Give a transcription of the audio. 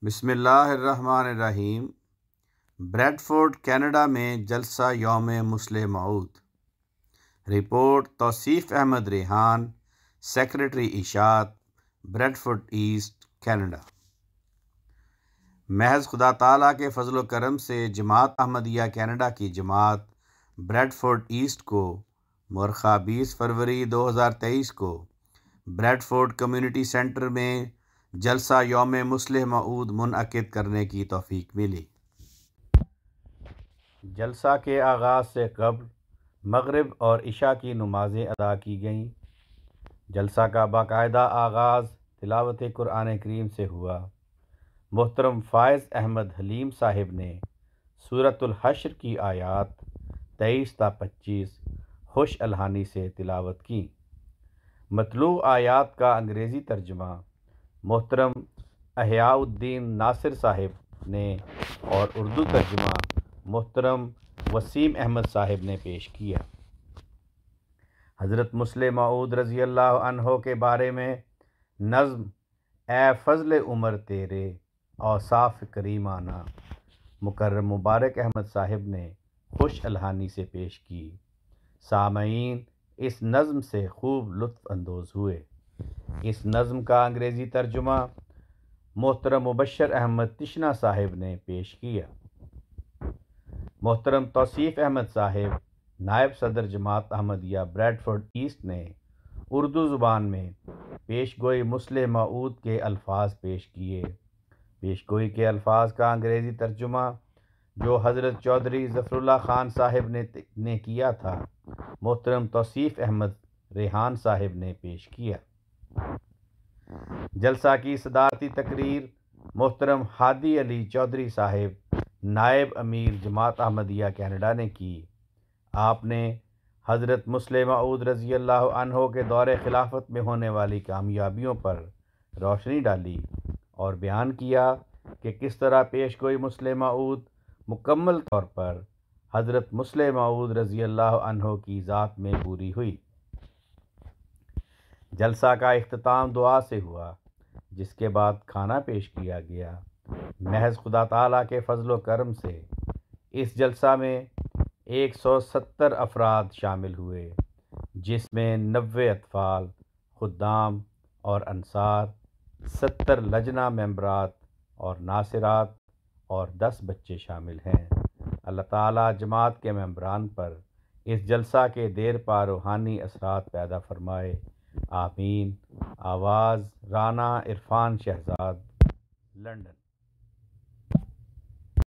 بسم اللہ الرحمن الرحیم۔ بریڈ فورڈ کینیڈا میں جلسہ یوم مسلح موعود۔ رپورٹ توصیف احمد ریحان، سیکریٹری اشاعت، بریڈ فورڈ ایسٹ، کینیڈا۔ محض خدا تعالیٰ کے فضل و کرم سے جماعت احمدیہ کینیڈا کی جماعت بریڈ فورڈ ایسٹ کو مؤرخہ 20 فروری 2023 کو بریڈ فورڈ کمیونٹی سینٹر میں جلسہ یوم مسلح موعود منعقد کرنے کی توفیق ملی۔ جلسہ کے آغاز سے قبل مغرب اور عشاء کی نمازیں ادا کی گئیں۔ جلسہ کا باقاعدہ آغاز تلاوت قرآن کریم سے ہوا۔ محترم فائز احمد حلیم صاحب نے سورۃ الحشر کی آیات 23 تا 25 خوش الحانی سے تلاوت کی۔ مطلوع آیات کا انگریزی ترجمہ محترم احیاء الدین ناصر صاحب نے اور اردو ترجمہ محترم وسیم احمد صاحب نے پیش کیا۔ حضرت مسلح موعود رضی اللہ عنہ کے بارے میں نظم اے فضل عمر تیرے اوصاف کریمانہ مکرم مبارک احمد صاحب نے خوش الحانی سے پیش کی۔ سامعین اس نظم سے خوب لطف اندوز ہوئے۔ اس نظم کا انگریزی ترجمہ محترم مبشر احمد تشنا صاحب نے پیش کیا۔ محترم توصیف احمد صاحب نائب صدر جماعت احمدیہ بریڈ فورڈ ایسٹ نے اردو زبان میں پیش گوئی مسلح موعود کے الفاظ پیش کیے۔ پیش گوئی کے الفاظ کا انگریزی ترجمہ جو حضرت چودھری ظفر اللہ خان صاحب نے کیا تھا، محترم توصیف احمد ریحان صاحب نے پیش کیا۔ جلسہ کی صدارتی تقریر محترم ہادی علی چودھری صاحب نائب امیر جماعت احمدیہ کینیڈا نے کی۔ آپ نے حضرت مسلح موعود رضی اللہ عنہ کے دور خلافت میں ہونے والی کامیابیوں پر روشنی ڈالی اور بیان کیا کہ کس طرح پیش گوئی مسلح موعود مکمل طور پر حضرت مسلح موعود رضی اللہ عنہ کی ذات میں پوری ہوئی۔ جلسہ کا اختتام دعا سے ہوا، جس کے بعد کھانا پیش کیا گیا۔ محض خدا تعالیٰ کے فضل و کرم سے اس جلسہ میں 170 افراد شامل ہوئے، جس میں 90 اطفال، خدام اور انصار، 70 لجنہ ممبرات اور ناصرات اور 10 بچے شامل ہیں۔ اللہ تعالیٰ جماعت کے ممبران پر اس جلسہ کے دیر پا روحانی اثرات پیدا فرمائے، آمین۔ آواز رانا عرفان شہزاد، لندن۔